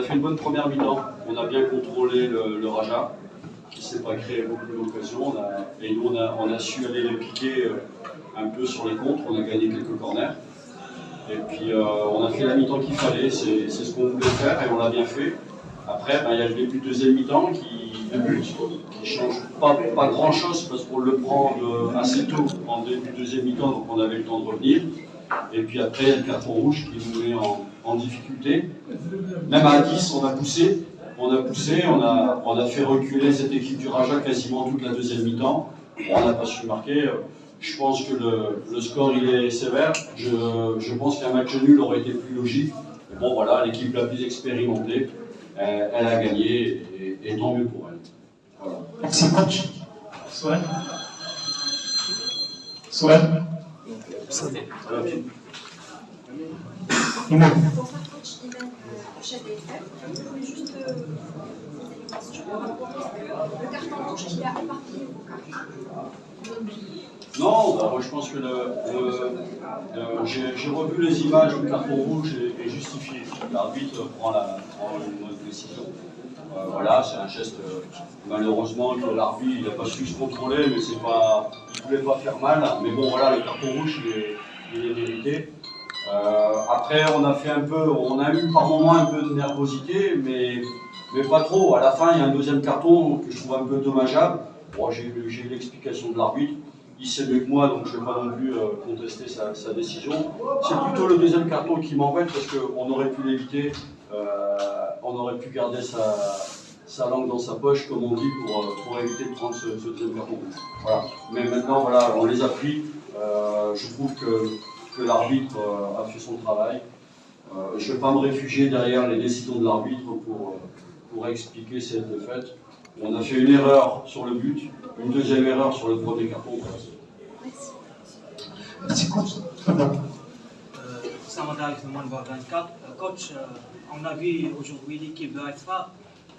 fait une bonne première mi-temps. On a bien contrôlé le Raja, qui ne s'est pas créé beaucoup d'occasions. Et nous, on a su aller les piquer un peu sur les contres. On a gagné quelques corners. Et puis, on a fait la mi-temps qu'il fallait. C'est ce qu'on voulait faire et on l'a bien fait. Après, il y a le début de deuxième mi-temps qui ne change pas grand-chose parce qu'on le prend assez tôt en début de deuxième mi-temps, donc on avait le temps de revenir. Et puis après, il y a le carton rouge qui nous met en difficulté. Même à 10, on a poussé, on a fait reculer cette équipe du Raja quasiment toute la deuxième mi-temps. On n'a pas su marquer. Je pense que le score il est sévère. Je pense qu'un match nul aurait été plus logique. Mais bon voilà, l'équipe la plus expérimentée, elle a gagné et tant mieux pour elle. Voilà. Merci coach. Souhait. Souhait. Bonsoir coach Iman HDFM. Je voulais juste poser une question par rapport au carton rouge qui a éparpillé vos cartes. Non, moi je pense que j'ai revu les images où le carton rouge est justifié. L'arbitre prend une décision. Voilà, c'est un geste, malheureusement, que l'arbitre n'a pas su se contrôler, mais il ne voulait pas faire mal. Mais bon, voilà, le carton rouge, il est mérité. Après, on a eu par moments un peu de nervosité, mais pas trop. À la fin, il y a un deuxième carton que je trouve un peu dommageable. Bon, j'ai eu l'explication de l'arbitre. Il sait mieux que moi, donc je ne vais pas non plus contester sa décision. C'est plutôt le deuxième carton qui m'embête parce qu'on aurait pu l'éviter. On aurait pu garder sa langue dans sa poche, comme on dit, pour éviter de prendre ce deuxième carton. Voilà. Mais maintenant, voilà, on les a pris. Je trouve que l'arbitre a fait son travail. Je ne vais pas me réfugier derrière les décisions de l'arbitre pour expliquer cette défaite. On a fait une erreur sur le but, une deuxième erreur sur le premier carton. Merci coach. Samada avec le monde 24. Coach, on a vu aujourd'hui l'équipe de Haïfa,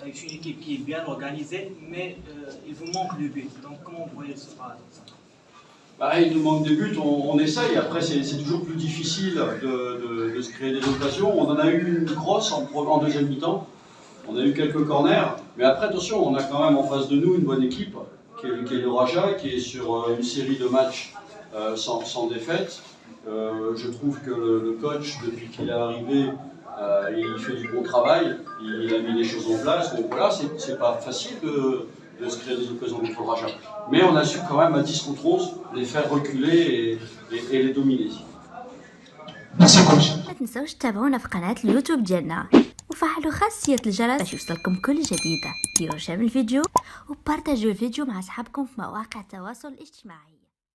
c'est une équipe qui est bien organisée, mais il vous manque de buts. Donc comment vous voyez ça? Il nous manque des buts, on essaye. Après, c'est toujours plus difficile de se créer des occasions. On en a eu une grosse en deuxième mi-temps. On a eu quelques corners. Mais après, attention, on a quand même en face de nous une bonne équipe, qui est le Raja, qui est sur une série de matchs sans défaite. Je trouve que le coach, depuis qu'il est arrivé, il fait du bon travail. Il a mis les choses en place. Donc voilà, c'est pas facile de se créer des occasions contre le Raja. Mais on a su quand même à 10 contre 11 les faire reculer et les dominer. Merci coach. ما تنسوش تتابعونا في قناة اليوتيوب ديالنا وفعلوا خاصية الجرس باش يوصلكم كل جديدة. ديروا شير الفيديو وبارتاجوا الفيديو مع أصحابكم في مواقع التواصل الاجتماعي.